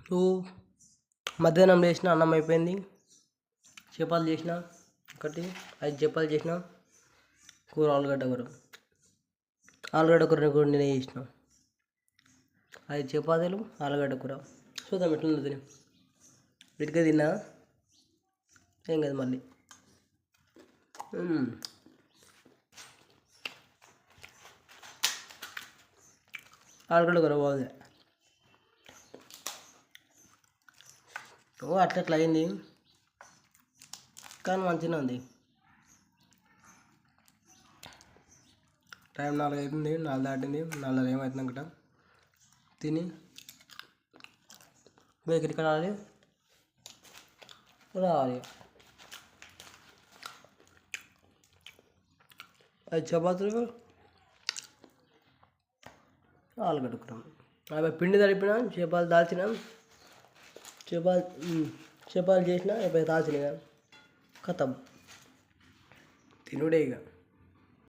నువ్వు మధ్యాహ్నం చేసిన అన్నం అయిపోయింది, చేపలు చేసిన ఒకటి 5 చేపలు చేసిన, కూర ఆలుగడ్డ కూర కూడా నేనే చేసిన. 5 చపాతీలు ఆలుగడ్డ కూర. చూద్దాం ఎట్లుందో తిని. వీటికే తిన్నా ఏం కాదు మళ్ళీ. ఆలుగడ్డ కూర బాగుంది. అట్లా అయింది కానీ మంచిగా ఉంది. టైం 4 అవుతుంది, 4 దాటింది, 4 ఏమవుతుంది అనుకుంటా. తిని బేకరీకి రావాలి. 5 చపాతీలు ఆలుగడ్డ కూర. అవి పిండి తడిపిన, చేపలు దాల్చిన, చేపలు చేసిన, దాల్చిన కథం తినుడే ఇక.